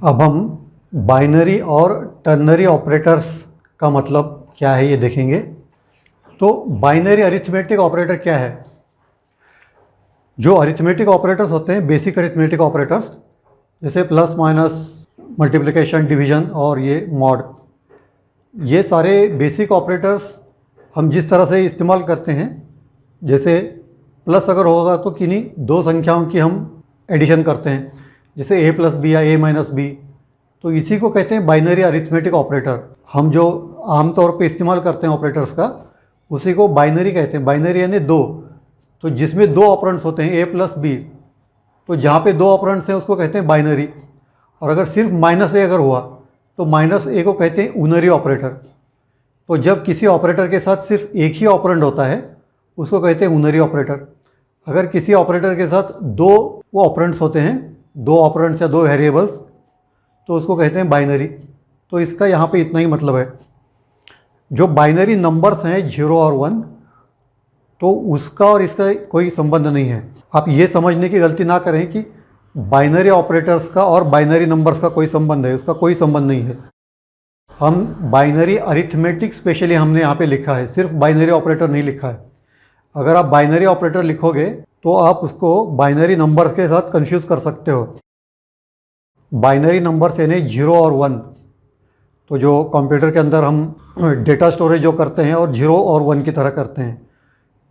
अब हम बाइनरी और टर्नरी ऑपरेटर्स का मतलब क्या है ये देखेंगे। तो बाइनरी अरिथमेटिक ऑपरेटर क्या है? जो अरिथमेटिक ऑपरेटर्स होते हैं, बेसिक अरिथमेटिक ऑपरेटर्स, जैसे प्लस माइनस, मल्टीप्लिकेशन, डिवीजन और ये मॉड, ये सारे बेसिक ऑपरेटर्स हम जिस तरह से इस्तेमाल करते हैं, जैसे प्लस अगर होगा तो किन्हीं दो संख्याओं की हम एडिशन करते हैं, जैसे a प्लस बी या a माइनस बी, तो इसी को कहते हैं बाइनरी अरिथमेटिक ऑपरेटर। हम जो आमतौर पे इस्तेमाल करते हैं ऑपरेटर्स का, उसी को बाइनरी कहते हैं। बाइनरी यानी दो, तो जिसमें दो ऑपरेंड्स होते हैं a प्लस बी, तो जहाँ पे दो ऑपरेंड्स हैं उसको कहते हैं बाइनरी। और अगर सिर्फ माइनस ए अगर हुआ तो माइनस ए को कहते हैं यूनरी ऑपरेटर। तो जब किसी ऑपरेटर के साथ सिर्फ एक ही ऑपरेंड होता है उसको कहते हैं यूनरी ऑपरेटर। अगर किसी ऑपरेटर के साथ दो वो ऑपरेंड्स होते हैं, दो ऑपरेंड्स या दो वेरिएबल्स, तो उसको कहते हैं बाइनरी। तो इसका यहाँ पे इतना ही मतलब है। जो बाइनरी नंबर्स हैं 0 और 1, तो उसका और इसका कोई संबंध नहीं है। आप ये समझने की गलती ना करें कि बाइनरी ऑपरेटर्स का और बाइनरी नंबर्स का कोई संबंध है, उसका कोई संबंध नहीं है। हम बाइनरी अरिथमेटिक स्पेशली हमने यहाँ पे लिखा है, सिर्फ बाइनरी ऑपरेटर नहीं लिखा है। अगर आप बाइनरी ऑपरेटर लिखोगे तो आप उसको बाइनरी नंबर के साथ कंफ्यूज कर सकते हो। बाइनरी नंबर्स यानी 0 और 1, तो जो कंप्यूटर के अंदर हम डेटा स्टोरेज जो करते हैं और 0 और 1 की तरह करते हैं,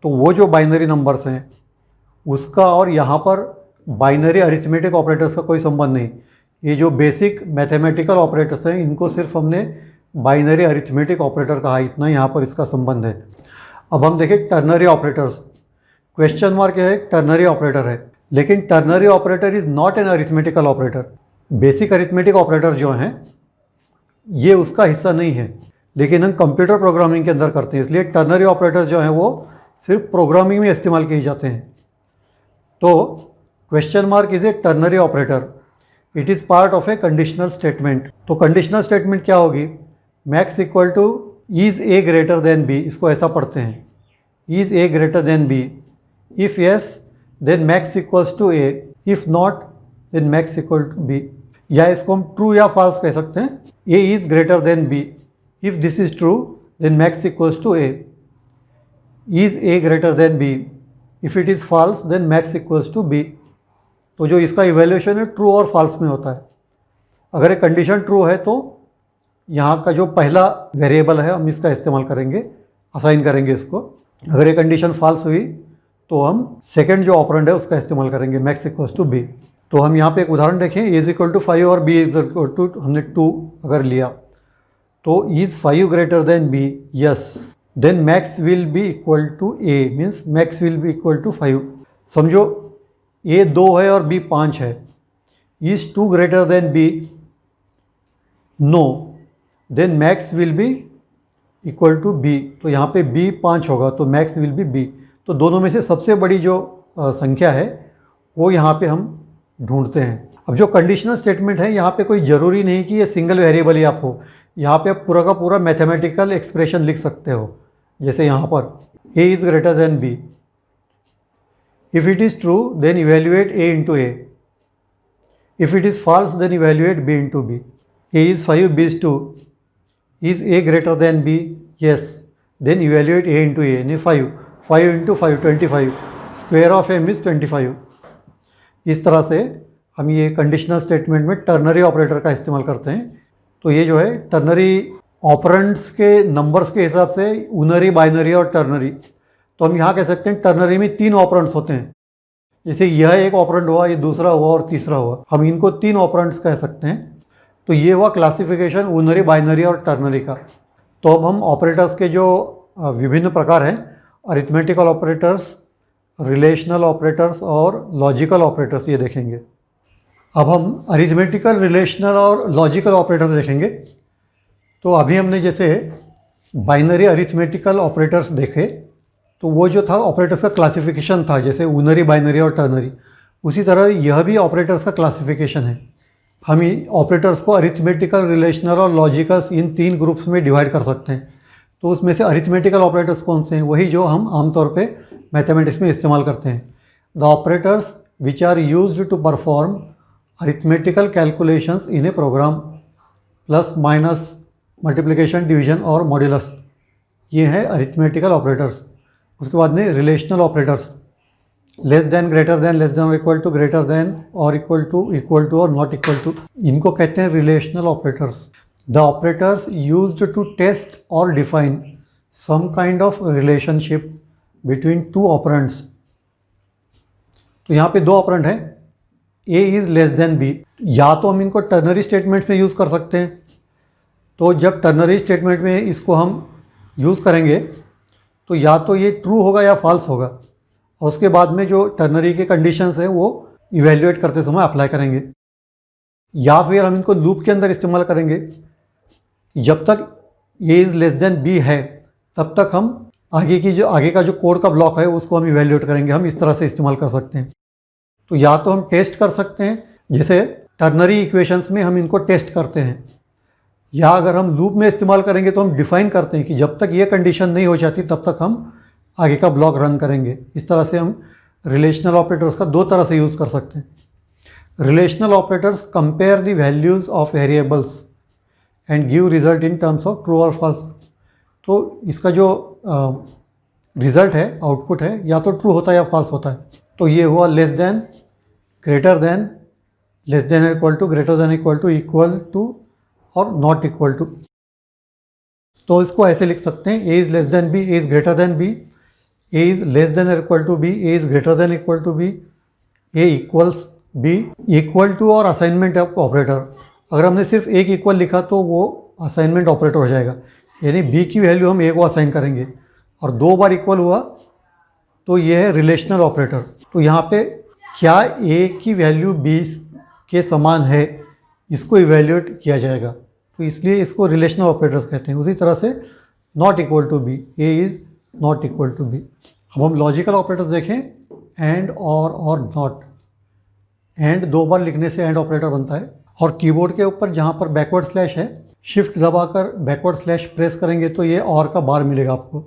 तो वो जो बाइनरी नंबर्स हैं उसका और यहाँ पर बाइनरी अरिथमेटिक ऑपरेटर्स का कोई संबंध नहीं। ये जो बेसिक मैथमेटिकल ऑपरेटर्स हैं इनको सिर्फ हमने बाइनरी अरिथमेटिक ऑपरेटर कहा, इतना यहाँ पर इसका संबंध है। अब हम देखें टर्नरी ऑपरेटर्स। क्वेश्चन मार्क है, टर्नरी ऑपरेटर है, लेकिन ternary operator is not an arithmetical operator. Basic arithmetic operator जो हैं ये उसका हिस्सा नहीं है, लेकिन हम कंप्यूटर प्रोग्रामिंग के अंदर करते हैं, इसलिए टर्नरी ऑपरेटर जो हैं वो सिर्फ प्रोग्रामिंग में इस्तेमाल किए जाते हैं। तो question mark is a ternary operator, it is part of a conditional statement. तो कंडीशनल स्टेटमेंट क्या होगी? Max equal to is A greater than B, इसको ऐसा पढ़ते हैं, is A greater than B, if yes then max equals to A, if not then max equal to B. या इसको हम ट्रू या फॉल्स कह सकते हैं, A is greater than B, if this is true then max equals to A, is A greater than B, if it is false then max equals to B. तो जो इसका इवैल्यूएशन है true और false में होता है। अगर एक कंडीशन ट्रू है तो यहाँ का जो पहला वेरिएबल है हम इसका इस्तेमाल करेंगे, असाइन करेंगे इसको। अगर ये कंडीशन फॉल्स हुई तो हम सेकंड जो ऑपरेंड है उसका इस्तेमाल करेंगे, मैक्स इक्वल्स टू बी। तो हम यहाँ पे एक उदाहरण देखें, ए इज इक्वल टू 5 और बी इज इक्वल टू, हमने 2 अगर लिया, तो is 5 greater than B, yes, then max will be equal to A, means max will be equal to 5। समझो ए 2 है और बी 5 है, is 2 greater than B, no, then max will be equal to B. तो यहाँ पे B 5 होगा तो max will B B. तो दोनों में से सबसे बड़ी जो संख्या है वो यहाँ पे हम ढूंढते हैं। अब जो कंडीशनल स्टेटमेंट है यहाँ पे कोई ज़रूरी नहीं कि ये सिंगल वेरिएबल ही आप हो, यहाँ पे आप पूरा का पूरा मैथमेटिकल एक्सप्रेशन लिख सकते हो। जैसे यहाँ पर A is greater than B, if it is true then evaluate A into A, if it is false then evaluate B into B. A is 5, B is 2, is A greater than B, yes, then evaluate A into A, यानी 5 into 5 25, square of M is 25। इस तरह से हम ये conditional statement में ternary operator का इस्तेमाल करते हैं। तो ये जो है टर्नरी ऑपरेंड्स के नंबर्स के हिसाब से यूनरी, बाइनरी और टर्नरी। तो हम यहाँ कह सकते हैं टर्नरी में 3 ऑपरेंड्स होते हैं। जैसे यह एक ऑपरेंड हुआ, ये दूसरा हुआ और तीसरा हुआ, हम इनको 3 ऑपरेंड्स कह सकते हैं। तो ये हुआ क्लासिफिकेशन यूनरी, बाइनरी और टर्नरी का। तो अब हम ऑपरेटर्स के जो विभिन्न प्रकार हैं, अरिथमेटिकल ऑपरेटर्स, रिलेशनल ऑपरेटर्स और लॉजिकल ऑपरेटर्स, ये देखेंगे। अब हम अरिथमेटिकल, रिलेशनल और लॉजिकल ऑपरेटर्स देखेंगे। तो अभी हमने जैसे बाइनरी अरिथमेटिकल ऑपरेटर्स देखे, तो वो जो था ऑपरेटर्स का क्लासिफिकेशन था, जैसे यूनरी, बाइनरी और टर्नरी। उसी तरह यह भी ऑपरेटर्स का क्लासिफिकेशन है। हम ऑपरेटर्स को अरिथमेटिकल, रिलेशनल और लॉजिकल्स इन 3 ग्रुप्स में डिवाइड कर सकते हैं। तो उसमें से अरिथमेटिकल ऑपरेटर्स कौन से हैं? वही जो हम आमतौर पे मैथमेटिक्स में इस्तेमाल करते हैं। The operators which are used to perform arithmetical calculations in a program, plus minus multiplication division और मॉड्यूलस, ये है अरिथमेटिकल ऑपरेटर्स। उसके बाद में relational operators, less than, greater than, less than और ग्रेटर देन और इक्वल टू और not equal to, इनको कहते हैं relational operators. The operators used to test और define some kind of relationship between two operands. तो यहाँ पे दो ऑपरेंड हैं, A is less than B. या तो हम इनको टर्नरी स्टेटमेंट में यूज़ कर सकते हैं, तो जब टर्नरी स्टेटमेंट में इसको हम यूज़ करेंगे तो या तो ये ट्रू होगा या फॉल्स होगा, और उसके बाद में जो टर्नरी के कंडीशंस हैं वो इवेल्युएट करते समय अप्लाई करेंगे। या फिर हम इनको लूप के अंदर इस्तेमाल करेंगे, जब तक A is less than B है तब तक हम आगे का जो कोड का ब्लॉक है उसको हम इवेल्युएट करेंगे। हम इस तरह से इस्तेमाल कर सकते हैं। तो या तो हम टेस्ट कर सकते हैं, जैसे टर्नरी इक्वेशंस में हम इनको टेस्ट करते हैं, या अगर हम लूप में इस्तेमाल करेंगे तो हम डिफाइन करते हैं कि जब तक ये कंडीशन नहीं हो जाती तब तक हम आगे का ब्लॉक रन करेंगे। इस तरह से हम रिलेशनल ऑपरेटर्स का दो तरह से यूज़ कर सकते हैं। Relational operators compare the values of variables and give result in terms of true और फॉल्स। तो इसका जो रिज़ल्ट है, आउटपुट है, या तो ट्रू होता है या फॉल्स होता है। तो ये हुआ less than, greater than, less than equal to, greater than equal to और नॉट इक्वल टू। तो इसको ऐसे लिख सकते हैं, A is less than B, A is greater than B, A is less than equal to B, A is greater than equal to B, A equals B. Equal to और assignment operator, अगर हमने सिर्फ एक equal लिखा तो वो assignment operator हो जाएगा, यानी बी की वैल्यू हम ए को असाइन करेंगे, और दो बार इक्वल हुआ तो ये है रिलेशनल ऑपरेटर। तो यहाँ पे क्या ए की वैल्यू बी के समान है, इसको इवेल्युएट किया जाएगा, तो इसलिए इसको रिलेशनल ऑपरेटर्स कहते हैं। उसी तरह से not equal to B, A is not equal to B. अब हम लॉजिकल ऑपरेटर्स देखें, एंड और नॉट। एंड दो बार लिखने से एंड ऑपरेटर बनता है, और कीबोर्ड के ऊपर जहाँ पर बैकवर्ड स्लैश है, शिफ्ट दबाकर बैकवर्ड स्लैश प्रेस करेंगे तो ये और का बार मिलेगा आपको,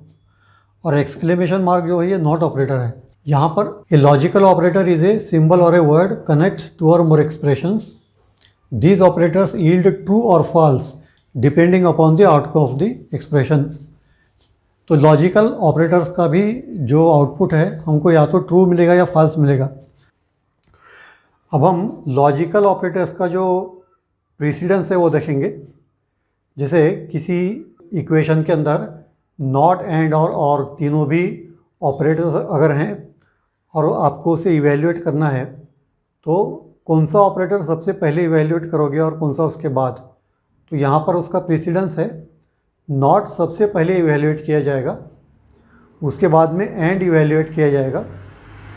और एक्सक्लेमेशन मार्क जो है ये नॉट ऑपरेटर है। यहाँ पर a logical operator is a symbol और ए वर्ड कनेक्ट्स टू और more expressions. These operators yield true और false depending upon the outcome of the expression. तो लॉजिकल ऑपरेटर्स का भी जो आउटपुट है हमको या तो ट्रू मिलेगा या फॉल्स मिलेगा। अब हम लॉजिकल ऑपरेटर्स का जो प्रीसीडेंस है वो देखेंगे। जैसे किसी इक्वेशन के अंदर नॉट, एंड और तीनों भी ऑपरेटर्स अगर हैं और आपको उसे इवेल्युएट करना है, तो कौन सा ऑपरेटर सबसे पहले इवेल्युएट करोगे और कौन सा उसके बाद। तो यहाँ पर उसका प्रीसीडेंस है, नॉट सबसे पहले इवेल्युएट किया जाएगा, उसके बाद में एंड इवेल्युएट किया जाएगा,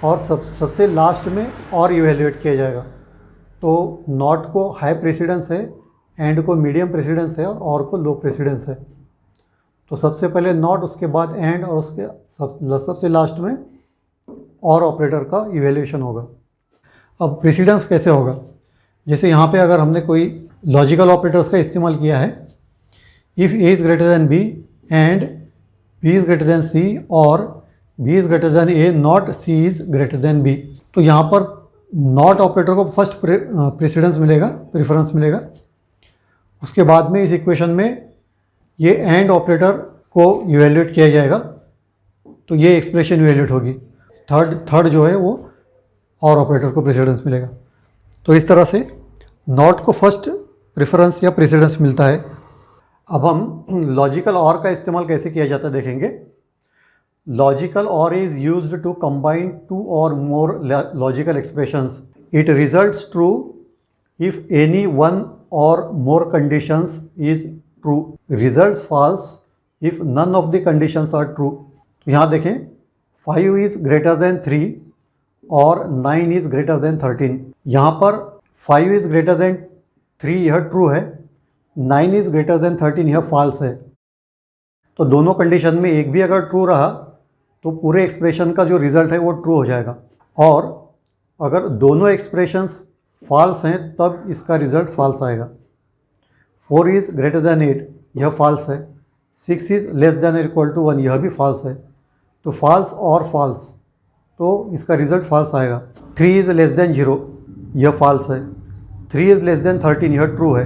और सबसे लास्ट में और इवेल्युएट किया जाएगा। तो नॉट को हाई प्रेसिडेंस है, एंड को मीडियम प्रेसिडेंस है, और को लो प्रेसिडेंस है। तो सबसे पहले नॉट, उसके बाद एंड, और उसके सबसे लास्ट में और ऑपरेटर का इवेल्यूशन होगा। अब प्रेसिडेंस कैसे होगा, जैसे यहाँ पे अगर हमने कोई लॉजिकल ऑपरेटर्स का इस्तेमाल किया है, if A is greater than B and B is greater than C, और B is greater than A not C is greater than B. तो यहाँ पर नॉट ऑपरेटर को फर्स्ट प्रेसिडेंस मिलेगा, प्रेफरेंस मिलेगा। उसके बाद में इस इक्वेशन में ये एंड ऑपरेटर को इवेल्युएट किया जाएगा, तो ये एक्सप्रेशन इवेल्युएट होगी। थर्ड जो है वो और ऑपरेटर को प्रेसिडेंस मिलेगा। तो इस तरह से नॉट को फर्स्ट प्रेफरेंस या प्रेसिडेंस मिलता है। अब हम लॉजिकल और का इस्तेमाल कैसे किया जाता है देखेंगे। Logical or is used to combine two और more logical expressions. It results true if any one और more conditions is true, results false if none of the conditions are true. तो यहाँ देखें, 5 इज़ ग्रेटर देन 3 और 9 is greater then 13। यहाँ पर 5 is greater then 3 यह true है, 9 is greater then 13 यह फॉल्स है। तो दोनों कंडीशन में एक भी अगर ट्रू रहा तो पूरे एक्सप्रेशन का जो रिज़ल्ट है वो ट्रू हो जाएगा, और अगर दोनों एक्सप्रेशंस फॉल्स हैं तब इसका रिज़ल्ट फॉल्स आएगा। 4 इज़ ग्रेटर देन 8 यह फॉल्स है, 6 is less than equal to 1 यह भी फॉल्स है। तो फॉल्स और फॉल्स, तो इसका रिज़ल्ट फॉल्स आएगा। 3 इज़ लेस देन 0 यह फॉल्स है, 3 इज़ लेस देन 13, यह ट्रू है।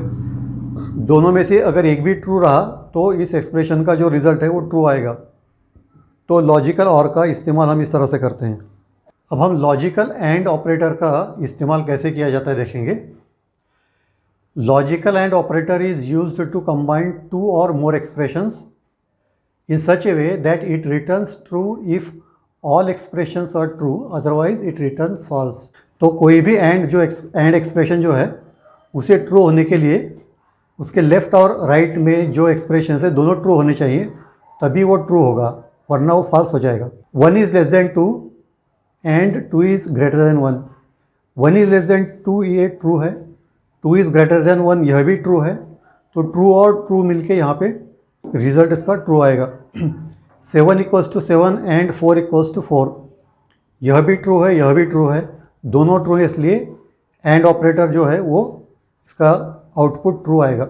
दोनों में से अगर एक भी ट्रू रहा तो इस एक्सप्रेशन का जो रिज़ल्ट है वो ट्रू आएगा। तो लॉजिकल और का इस्तेमाल हम इस तरह से करते हैं। अब हम लॉजिकल एंड ऑपरेटर का इस्तेमाल कैसे किया जाता है देखेंगे। Logical and operator is used to combine 2 और more expressions in such a way that it returns true if all expressions are true, otherwise it returns false। तो कोई भी एंड एक्सप्रेशन जो है उसे ट्रू होने के लिए उसके लेफ़्ट और राइट में जो एक्सप्रेशन है दोनों ट्रू होने चाहिए, तभी वो ट्रू होगा, वरना वो फॉल्स हो जाएगा। 1 is less then 2 and 2 is greater then 1। 1 is less then 2 ये ट्रू है, 2 इज़ ग्रेटर देन 1 यह भी ट्रू है। तो ट्रू और ट्रू मिलके यहाँ पे रिजल्ट इसका ट्रू आएगा। 7 equals to 7 and 4 equals to 4, यह भी ट्रू है, यह भी ट्रू है, दोनों ट्रू है, इसलिए एंड ऑपरेटर जो है वो इसका आउटपुट ट्रू आएगा।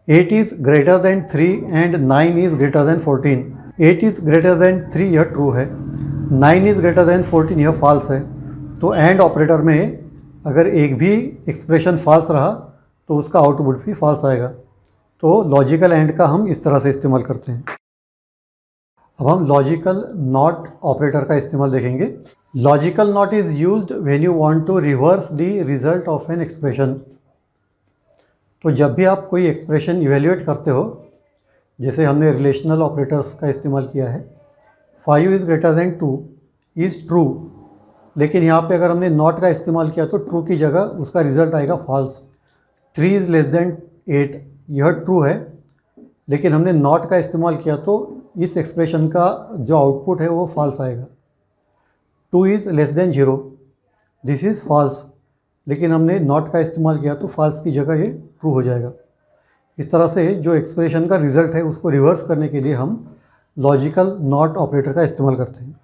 8 is greater then 3 and 9 is greater then 14। 8 is greater then 3 यह ट्रू है, 9 इज़ ग्रेटर देन 14 यह फॉल्स है। तो एंड ऑपरेटर में अगर एक भी एक्सप्रेशन फॉल्स रहा तो उसका आउटपुट भी फॉल्स आएगा। तो लॉजिकल एंड का हम इस तरह से इस्तेमाल करते हैं। अब हम लॉजिकल नॉट ऑपरेटर का इस्तेमाल देखेंगे। Logical not is used when you want to reverse the result of an expression. तो जब भी आप कोई एक्सप्रेशन इवेल्युएट करते हो, जैसे हमने रिलेशनल ऑपरेटर्स का इस्तेमाल किया है, 5 is greater then 2 is true, लेकिन यहाँ पे अगर हमने नॉट का इस्तेमाल किया तो ट्रू की जगह उसका रिजल्ट आएगा फॉल्स। 3 इज़ लेस देन 8 यह ट्रू है, लेकिन हमने नॉट का इस्तेमाल किया तो इस एक्सप्रेशन का जो आउटपुट है वो फॉल्स आएगा। 2 is less than 0 this is false, लेकिन हमने नॉट का इस्तेमाल किया तो फॉल्स की जगह ये ट्रू हो जाएगा। इस तरह से जो एक्सप्रेशन का रिज़ल्ट है उसको रिवर्स करने के लिए हम लॉजिकल नॉट ऑपरेटर का इस्तेमाल करते हैं।